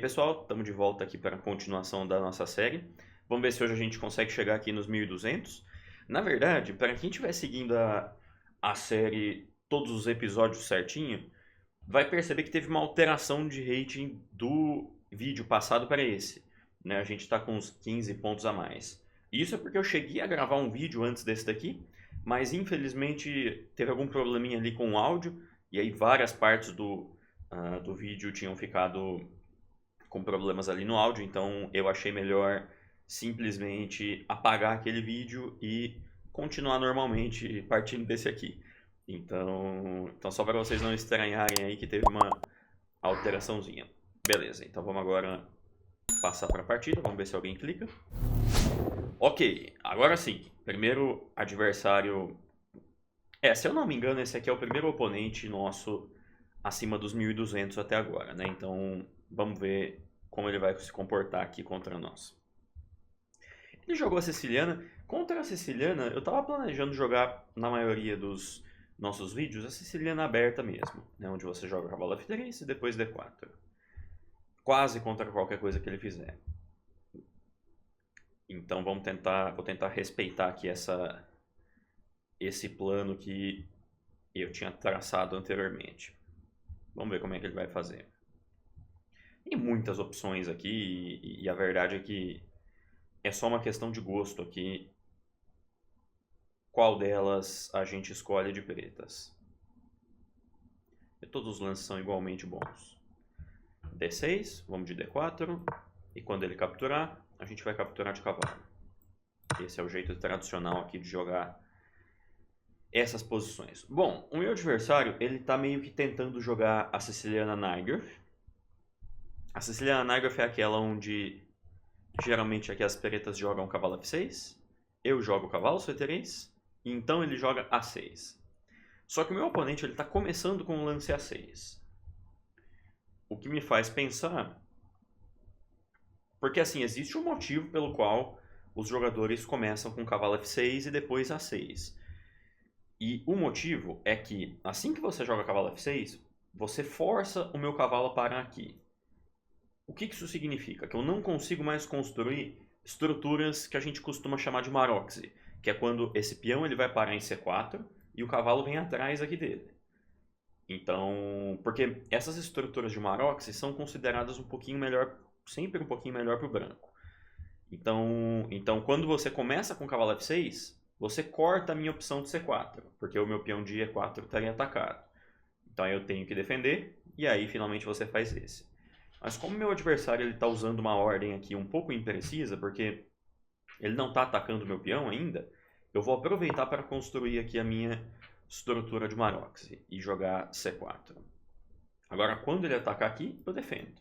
pessoal, estamos de volta aqui para a continuação da nossa série. Vamos ver se hoje a gente consegue chegar aqui nos 1200. Na verdade, para quem estiver seguindo a série, todos os episódios certinho, vai perceber que teve uma alteração de rating do vídeo passado para esse. Né? A gente está com uns 15 pontos a mais. Isso é porque eu cheguei a gravar um vídeo antes desse daqui, mas infelizmente teve algum probleminha ali com o áudio, e aí várias partes do vídeo tinham ficado com problemas ali no áudio, então eu achei melhor simplesmente apagar aquele vídeo e continuar normalmente partindo desse aqui. Então só para vocês não estranharem aí que teve uma alteraçãozinha. Beleza, então vamos agora passar para a partida, vamos ver se alguém clica. Ok, agora sim, primeiro adversário... se eu não me engano, esse aqui é o primeiro oponente nosso acima dos 1200 até agora, né? Então vamos ver como ele vai se comportar aqui contra nós. Ele jogou a Siciliana. Contra a Siciliana, eu estava planejando jogar, na maioria dos nossos vídeos, a Siciliana aberta mesmo, né? Onde você joga cavalo F3 e depois D4. Quase contra qualquer coisa que ele fizer. Então vou tentar respeitar aqui esse plano que eu tinha traçado anteriormente. Vamos ver como é que ele vai fazer. Tem muitas opções aqui e a verdade é que é só uma questão de gosto aqui. Qual delas a gente escolhe de pretas? E todos os lances são igualmente bons. D6, vamos de D4. E quando ele capturar, a gente vai capturar de cavalo. Esse é o jeito tradicional aqui de jogar essas posições. Bom, o meu adversário, ele tá meio que tentando jogar a Siciliana Naigraf. A Siciliana Naigraf é aquela onde geralmente aqui as pretas jogam cavalo F6. Eu jogo cavalo C3. E então ele joga A6. Só que o meu oponente está começando com o lance A6. O que me faz pensar... Porque assim, existe um motivo pelo qual os jogadores começam com cavalo F6 e depois A6. E o motivo é que assim que você joga cavalo F6, você força o meu cavalo a parar aqui. O que isso significa? Que eu não consigo mais construir estruturas que a gente costuma chamar de maroxy, que é quando esse peão ele vai parar em C4 e o cavalo vem atrás aqui dele. Então, porque essas estruturas de maroxy são consideradas um pouquinho melhor, sempre um pouquinho melhor para o branco. Então, quando você começa com cavalo F6, você corta a minha opção de C4, porque o meu peão de E4 estaria atacado. Então eu tenho que defender, e aí finalmente você faz esse. Mas como meu adversário está usando uma ordem aqui um pouco imprecisa, porque ele não está atacando o meu peão ainda, eu vou aproveitar para construir aqui a minha estrutura de maroxy e jogar C4. Agora, quando ele atacar aqui, eu defendo.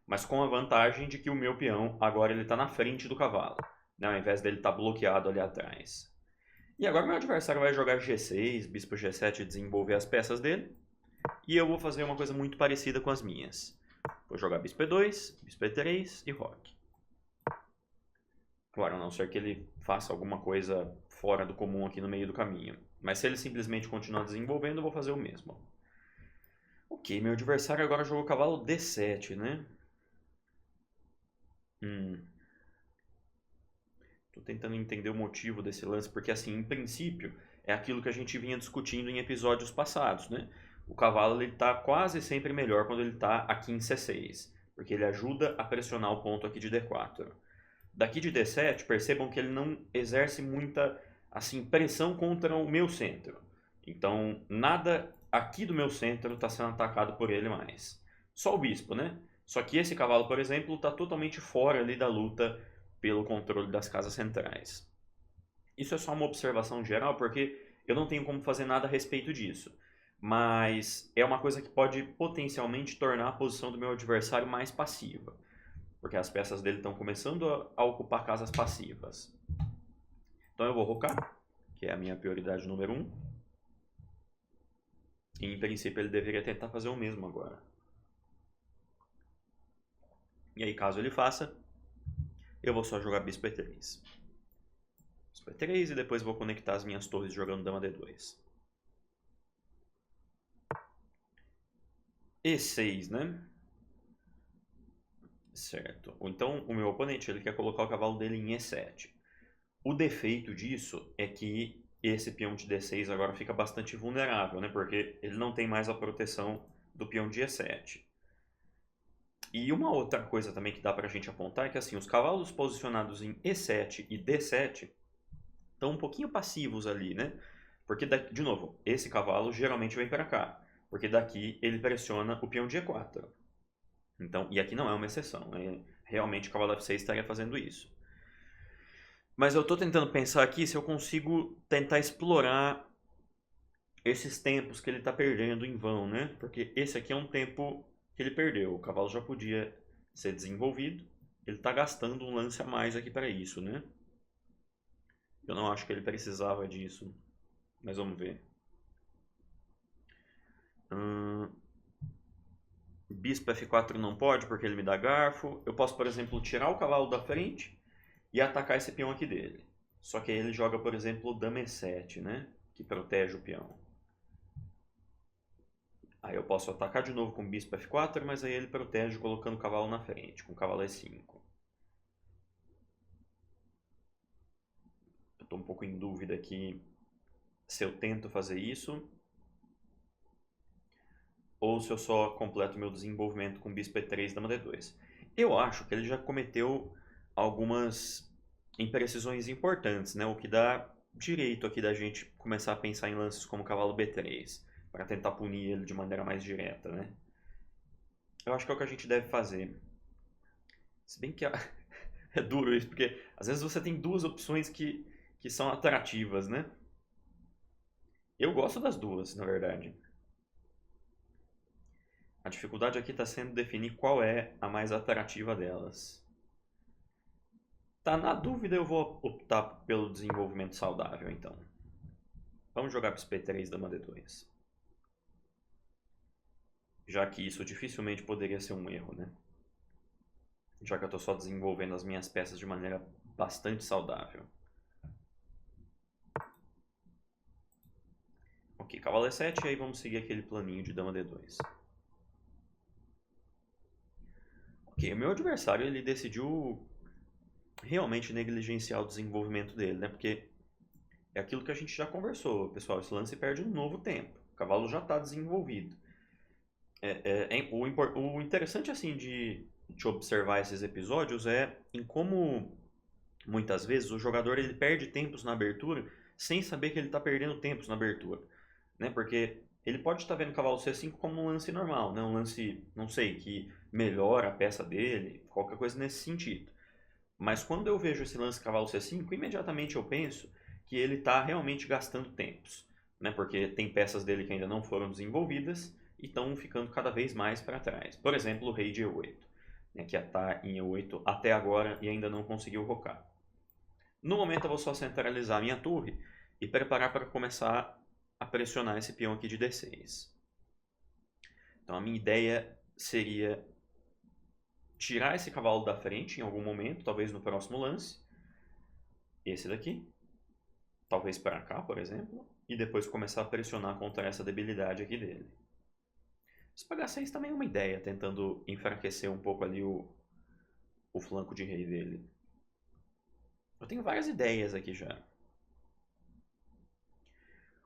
Mas com a vantagem de que o meu peão agora ele está na frente do cavalo, né, ao invés dele estar bloqueado ali atrás. E agora meu adversário vai jogar G6, bispo G7 e desenvolver as peças dele. E eu vou fazer uma coisa muito parecida com as minhas. Vou jogar bispo E2, bispo E3 e roque. Claro, a não ser que ele faça alguma coisa fora do comum aqui no meio do caminho. Mas se ele simplesmente continuar desenvolvendo, eu vou fazer o mesmo. Ok, meu adversário agora jogou cavalo D7, né? Tô tentando entender o motivo desse lance, porque assim, em princípio, é aquilo que a gente vinha discutindo em episódios passados, né? O cavalo ele tá quase sempre melhor quando ele está aqui em C6, porque ele ajuda a pressionar o ponto aqui de D4. Daqui de D7, percebam que ele não exerce muita assim pressão contra o meu centro. Então, nada aqui do meu centro está sendo atacado por ele mais. Só o bispo, né? Só que esse cavalo, por exemplo, está totalmente fora ali da luta pelo controle das casas centrais. Isso é só uma observação geral, porque eu não tenho como fazer nada a respeito disso. Mas é uma coisa que pode potencialmente tornar a posição do meu adversário mais passiva. Porque as peças dele estão começando a ocupar casas passivas. Então eu vou rocar, que é a minha prioridade número 1. E em princípio ele deveria tentar fazer o mesmo agora. E aí caso ele faça, eu vou só jogar bispo E3. Bispo E3 e depois vou conectar as minhas torres jogando dama D2. E6, né? Certo. Então, o meu oponente ele quer colocar o cavalo dele em E7. O defeito disso é que esse peão de D6 agora fica bastante vulnerável, né? Porque ele não tem mais a proteção do peão de E7. E uma outra coisa também que dá pra gente apontar é que assim, os cavalos posicionados em E7 e D7 estão um pouquinho passivos ali, né? Porque, de novo, esse cavalo geralmente vem para cá. Porque daqui ele pressiona o peão de E4. Então, e aqui não é uma exceção, né? Realmente o cavalo F6 estaria fazendo isso. Mas eu estou tentando pensar aqui se eu consigo tentar explorar esses tempos que ele está perdendo em vão, né? Porque esse aqui é um tempo que ele perdeu. O cavalo já podia ser desenvolvido. Ele está gastando um lance a mais aqui para isso, né? Eu não acho que ele precisava disso. Mas vamos ver. Bispo F4 não pode porque ele me dá garfo. Eu posso, por exemplo, tirar o cavalo da frente e atacar esse peão aqui dele. Só que aí ele joga, por exemplo, Dama E7, né? Que protege o peão. Aí eu posso atacar de novo com Bispo F4, mas aí ele protege colocando o cavalo na frente, com o cavalo E5. Eu estou um pouco em dúvida aqui se eu tento fazer isso ou se eu só completo meu desenvolvimento com Bispo E3 e Dama D2. Eu acho que ele já cometeu algumas imprecisões importantes, né? O que dá direito aqui da gente começar a pensar em lances como cavalo B3, para tentar punir ele de maneira mais direta, né? Eu acho que é o que a gente deve fazer. Se bem que é duro isso, porque às vezes você tem duas opções que são atrativas, né? Eu gosto das duas, na verdade. A dificuldade aqui está sendo definir qual é a mais atrativa delas. Tá na dúvida, eu vou optar pelo desenvolvimento saudável, então. Vamos jogar Bispo E3, Dama D2. Já que isso dificilmente poderia ser um erro, né? Já que eu estou só desenvolvendo as minhas peças de maneira bastante saudável. Ok, cavalo E7, e aí vamos seguir aquele planinho de Dama D2. Ok, o meu adversário ele decidiu realmente negligenciar o desenvolvimento dele, né? Porque é aquilo que a gente já conversou, pessoal. Esse lance perde um novo tempo. O cavalo já está desenvolvido. O interessante assim de observar esses episódios é em como muitas vezes o jogador ele perde tempos na abertura sem saber que ele está perdendo tempos na abertura, né? Porque ele pode estar vendo o cavalo C5 como um lance normal, né? Um lance, não sei, que melhora a peça dele, qualquer coisa nesse sentido. Mas quando eu vejo esse lance cavalo C5, imediatamente eu penso que ele está realmente gastando tempos, né? Porque tem peças dele que ainda não foram desenvolvidas e estão ficando cada vez mais para trás. Por exemplo, o rei de E8, né? Que está em E8 até agora e ainda não conseguiu rocar. No momento eu vou só centralizar a minha torre e preparar para começar a pressionar esse peão aqui de D6. Então a minha ideia seria tirar esse cavalo da frente em algum momento, talvez no próximo lance. Esse daqui. Talvez para cá, por exemplo. E depois começar a pressionar contra essa debilidade aqui dele. Bispo H6 também é uma ideia, tentando enfraquecer um pouco ali o flanco de rei dele. Eu tenho várias ideias aqui já.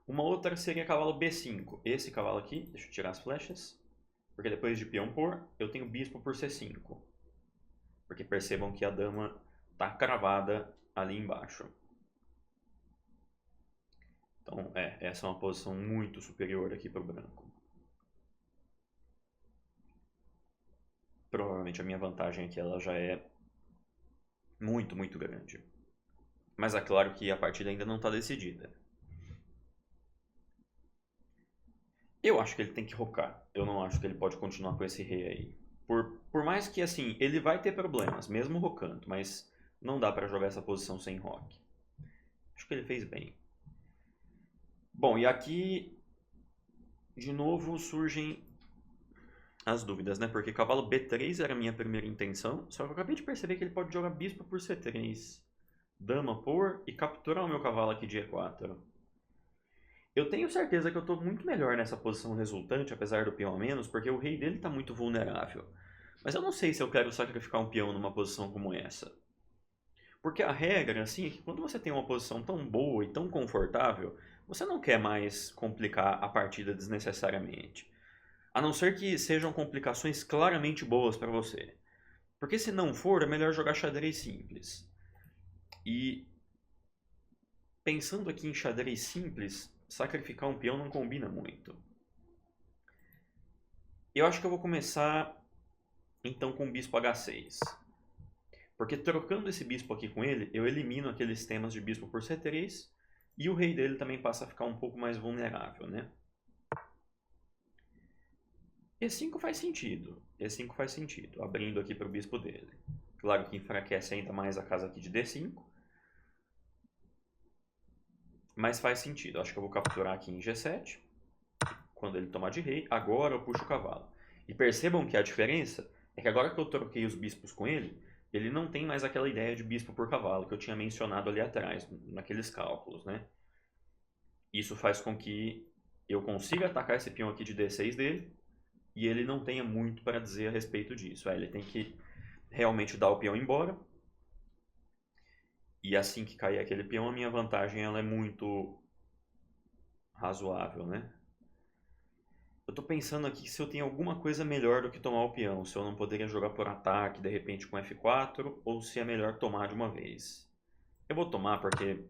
Uma outra seria cavalo B5. Esse cavalo aqui, deixa eu tirar as flechas. Porque depois de peão por, eu tenho bispo por C5. Porque percebam que a dama está cravada ali embaixo. Então, essa é uma posição muito superior aqui para o branco. Provavelmente a minha vantagem aqui ela já é muito, muito grande. Mas é claro que a partida ainda não está decidida. Eu acho que ele tem que rocar. Eu não acho que ele pode continuar com esse rei aí. Por mais que, assim, ele vai ter problemas, mesmo rocando, mas não dá para jogar essa posição sem rock. Acho que ele fez bem. Bom, e aqui, de novo, surgem as dúvidas, né? Porque cavalo B3 era a minha primeira intenção, só que eu acabei de perceber que ele pode jogar bispo por C3, dama por e capturar o meu cavalo aqui de E4. Eu tenho certeza que eu estou muito melhor nessa posição resultante, apesar do peão a menos, porque o rei dele está muito vulnerável. Mas eu não sei se eu quero sacrificar um peão numa posição como essa. Porque a regra, assim, é que quando você tem uma posição tão boa e tão confortável, você não quer mais complicar a partida desnecessariamente. A não ser que sejam complicações claramente boas para você. Porque se não for, é melhor jogar xadrez simples. E pensando aqui em xadrez simples, sacrificar um peão não combina muito. Eu acho que eu vou começar então com o bispo H6. Porque trocando esse bispo aqui com ele, eu elimino aqueles temas de bispo por C3 e o rei dele também passa a ficar um pouco mais vulnerável, né? E5 faz sentido. E5 faz sentido, abrindo aqui para o bispo dele. Claro que enfraquece ainda mais a casa aqui de D5. Mas faz sentido. Acho que eu vou capturar aqui em G7. Quando ele tomar de rei, agora eu puxo o cavalo. E percebam que a diferença é que agora que eu troquei os bispos com ele, ele não tem mais aquela ideia de bispo por cavalo que eu tinha mencionado ali atrás, naqueles cálculos, né? Isso faz com que eu consiga atacar esse peão aqui de D6 dele e ele não tenha muito para dizer a respeito disso. Ele tem que realmente dar o peão embora. E assim que cair aquele peão, a minha vantagem ela é muito razoável, né? Eu tô pensando aqui se eu tenho alguma coisa melhor do que tomar o peão. Se eu não poderia jogar por ataque, de repente com F4, ou se é melhor tomar de uma vez. Eu vou tomar porque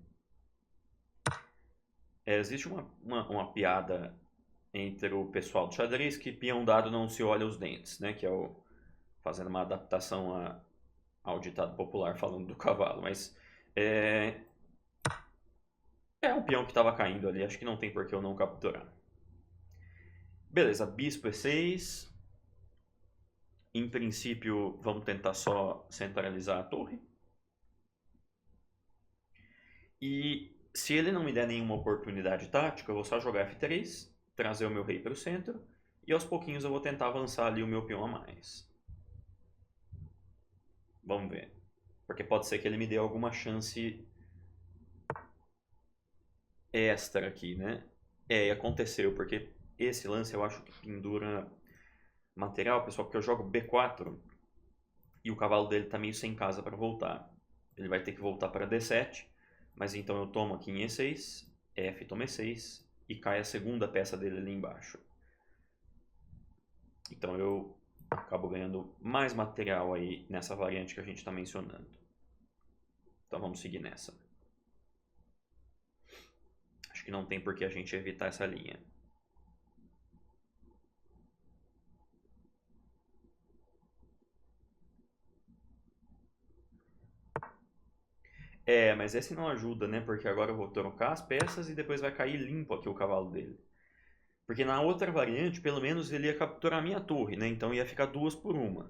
existe uma piada entre o pessoal do xadrez que peão dado não se olha os dentes, né? Que é o fazendo uma adaptação ao ditado popular falando do cavalo. Mas é, é um peão que estava caindo ali, acho que não tem por que eu não capturar. Beleza, bispo E6. Em princípio, vamos tentar só centralizar a torre. E se ele não me der nenhuma oportunidade tática, eu vou só jogar F3, trazer o meu rei para o centro, e aos pouquinhos eu vou tentar avançar ali o meu peão a mais. Vamos ver. Porque pode ser que ele me dê alguma chance extra aqui, né? E aconteceu, porque esse lance eu acho que pendura material, pessoal, porque eu jogo B4 e o cavalo dele tá meio sem casa para voltar. Ele vai ter que voltar para D7, mas então eu tomo aqui em E6, F toma E6 e cai a segunda peça dele ali embaixo. Então eu acabo ganhando mais material aí nessa variante que a gente está mencionando. Então vamos seguir nessa. Acho que não tem por que a gente evitar essa linha. Mas esse não ajuda, né? Porque agora eu vou trocar as peças e depois vai cair limpo aqui o cavalo dele. Porque na outra variante, pelo menos ele ia capturar a minha torre, né? Então ia ficar 2 por 1,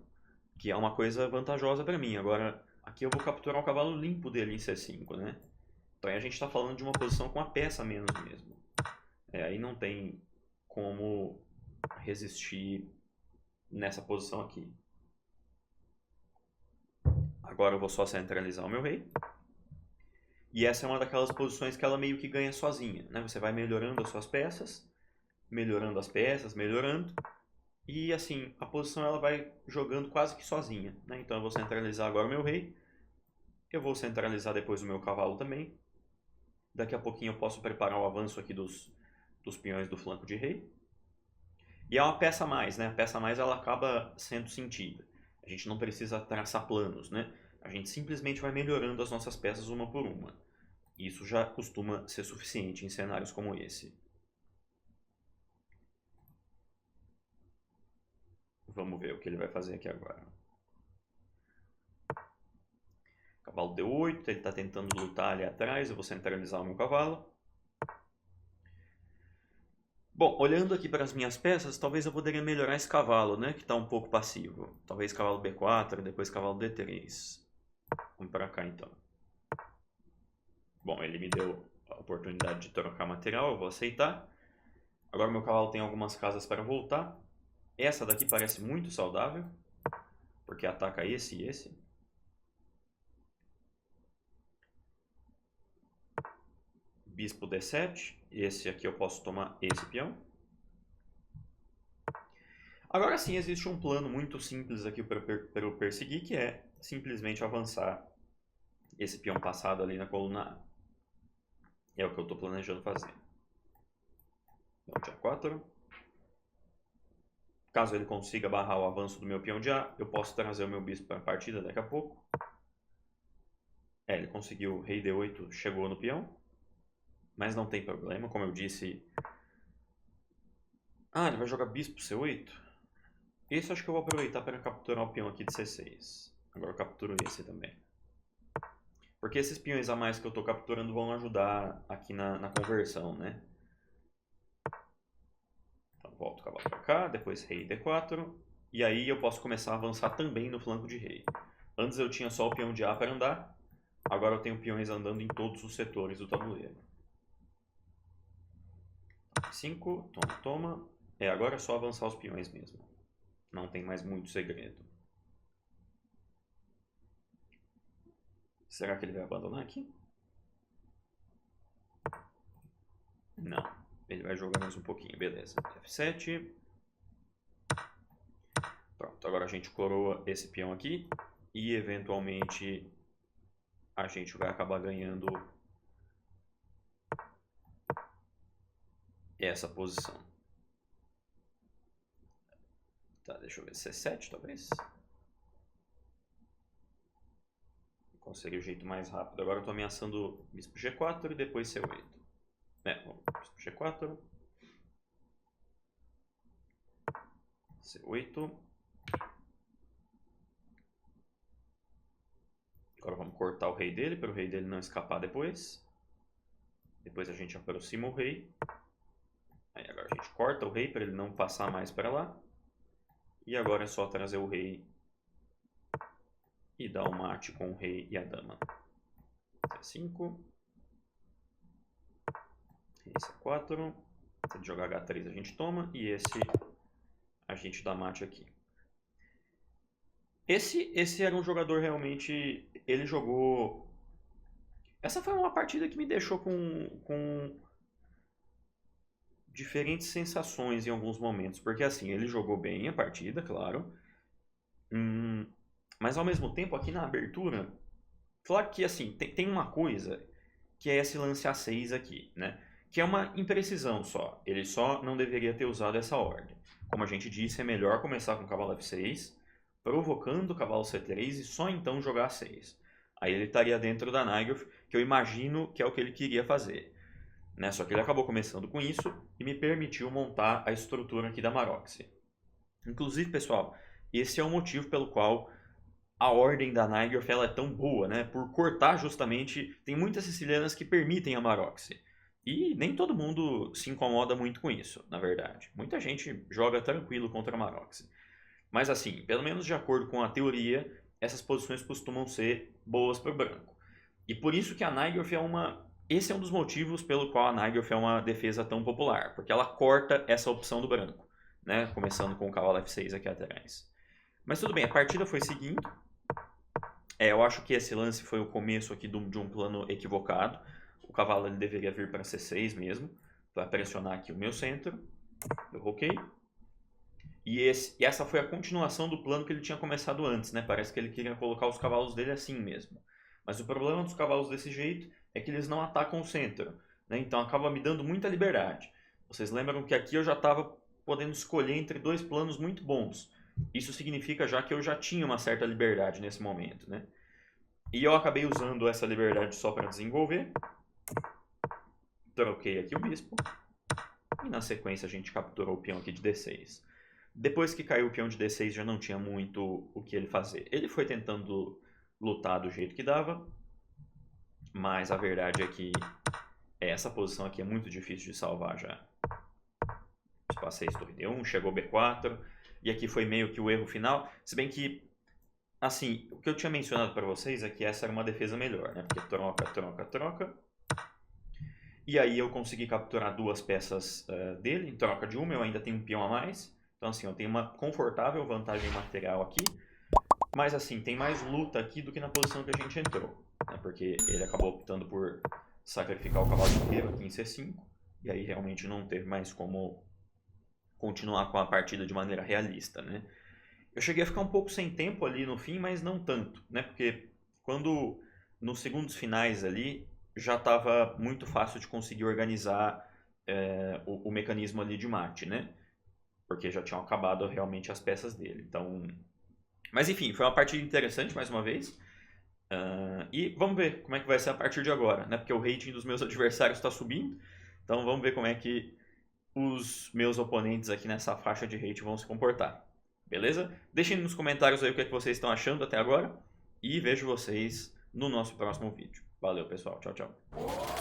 que é uma coisa vantajosa para mim. Agora, aqui eu vou capturar o cavalo limpo dele em C5, né? Então aí a gente está falando de uma posição com a peça menos mesmo. Aí não tem como resistir nessa posição aqui. Agora eu vou só centralizar o meu rei. E essa é uma daquelas posições que ela meio que ganha sozinha, né? Você vai melhorando as suas peças, melhorando as peças, melhorando. E assim, a posição ela vai jogando quase que sozinha, né? Então eu vou centralizar agora o meu rei. Eu vou centralizar depois o meu cavalo também. Daqui a pouquinho eu posso preparar o avanço aqui dos peões do flanco de rei. E é uma peça a mais, né? A peça a mais ela acaba sendo sentida. A gente não precisa traçar planos, né? A gente simplesmente vai melhorando as nossas peças uma por uma. Isso já costuma ser suficiente em cenários como esse. Vamos ver o que ele vai fazer aqui agora. Cavalo D8, ele está tentando lutar ali atrás, eu vou centralizar o meu cavalo. Bom, olhando aqui para as minhas peças, talvez eu poderia melhorar esse cavalo, né? Que está um pouco passivo. Talvez cavalo B4, depois cavalo D3. Vamos para cá então. Bom, ele me deu a oportunidade de trocar material, eu vou aceitar. Agora meu cavalo tem algumas casas para voltar. Essa daqui parece muito saudável, porque ataca esse e esse. Bispo D7, esse aqui eu posso tomar esse peão. Agora sim, existe um plano muito simples aqui para eu perseguir, que é simplesmente avançar esse peão passado ali na coluna A. É o que eu estou planejando fazer. Então, dia 4. Caso ele consiga barrar o avanço do meu peão de A, eu posso trazer o meu bispo para a partida daqui a pouco. Ele conseguiu, rei D8 chegou no peão. Mas não tem problema, como eu disse. Ele vai jogar bispo C8? Esse acho que eu vou aproveitar para capturar o peão aqui de C6. Agora eu capturo esse também. Porque esses peões a mais que eu estou capturando vão ajudar aqui na conversão, né? Então volto o cavalo para cá, depois rei D4. E aí eu posso começar a avançar também no flanco de rei. Antes eu tinha só o peão de A para andar. Agora eu tenho peões andando em todos os setores do tabuleiro. 5, toma. Agora é só avançar os peões mesmo. Não tem mais muito segredo. Será que ele vai abandonar aqui? Não. Ele vai jogar mais um pouquinho, beleza. F7. Pronto, agora a gente coroa esse peão aqui. E eventualmente a gente vai acabar ganhando essa posição. Tá, deixa eu ver. C7 talvez. Consegue o jeito mais rápido. Agora eu estou ameaçando bispo G4 e depois C8. Bispo G4. C8. Agora vamos cortar o rei dele, para o rei dele não escapar depois. Depois a gente aproxima o rei. Aí agora a gente corta o rei para ele não passar mais para lá. E agora é só trazer o rei e dar o mate com o rei e a dama. C5. Rei C4. Se ele jogar H3 a gente toma. E esse a gente dá mate aqui. Esse era um jogador realmente... Ele jogou... Essa foi uma partida que me deixou com diferentes sensações em alguns momentos. Porque assim, ele jogou bem a partida, claro. Mas ao mesmo tempo, aqui na abertura... Falar que assim, tem uma coisa que é esse lance A6 aqui, né? Que é uma imprecisão só. Ele só não deveria ter usado essa ordem. Como a gente disse, é melhor começar com o cavalo F6, provocando o cavalo C3 e só então jogar A6. Aí ele estaria dentro da Nagios, que eu imagino que é o que ele queria fazer. Né? Só que ele acabou começando com isso e me permitiu montar a estrutura aqui da Maroczy. Inclusive, pessoal, esse é o motivo pelo qual a ordem da Nagios ela é tão boa, né? Por cortar justamente... Tem muitas sicilianas que permitem a Maroczy. E nem todo mundo se incomoda muito com isso, na verdade. Muita gente joga tranquilo contra a Maroczy. Mas assim, pelo menos de acordo com a teoria, essas posições costumam ser boas para o branco. E por isso que a Nagios é uma... Esse é um dos motivos pelo qual a Nagios é uma defesa tão popular. Porque ela corta essa opção do branco, né? Começando com o cavalo F6 aqui atrás. Mas tudo bem, a partida foi seguindo. Eu acho que esse lance foi o começo aqui de um plano equivocado. O cavalo ele deveria vir para C6 mesmo, para pressionar aqui o meu centro. Eu roquei. E essa foi a continuação do plano que ele tinha começado antes, né? Parece que ele queria colocar os cavalos dele assim mesmo. Mas o problema dos cavalos desse jeito é que eles não atacam o centro, né? Então acaba me dando muita liberdade. Vocês lembram que aqui eu já estava podendo escolher entre dois planos muito bons. Isso significa já que eu já tinha uma certa liberdade nesse momento, né? E eu acabei usando essa liberdade só para desenvolver. Troquei aqui o bispo. E na sequência a gente capturou o peão aqui de D6. Depois que caiu o peão de D6 já não tinha muito o que ele fazer. Ele foi tentando lutar do jeito que dava. Mas a verdade é que essa posição aqui é muito difícil de salvar já. Passei torre D1, chegou B4. E aqui foi meio que o erro final. Se bem que, assim, o que eu tinha mencionado para vocês é que essa era uma defesa melhor, né? Porque troca, troca, troca. E aí eu consegui capturar duas peças dele. Em troca de uma, eu ainda tenho um peão a mais. Então, assim, eu tenho uma confortável vantagem material aqui. Mas, assim, tem mais luta aqui do que na posição que a gente entrou. Né? Porque ele acabou optando por sacrificar o cavalo inteiro aqui em C5. E aí realmente não teve mais como continuar com a partida de maneira realista, né? Eu cheguei a ficar um pouco sem tempo ali no fim, mas não tanto, né? Porque quando nos segundos finais ali já estava muito fácil de conseguir organizar o mecanismo ali de mate, né? Porque já tinham acabado realmente as peças dele. Então, mas enfim, foi uma partida interessante mais uma vez. E vamos ver como é que vai ser a partir de agora, né? Porque o rating dos meus adversários está subindo. Então vamos ver como é que os meus oponentes aqui nessa faixa de rate vão se comportar. Beleza? Deixem nos comentários aí o que é que vocês estão achando até agora. E vejo vocês no nosso próximo vídeo. Valeu, pessoal. Tchau, tchau.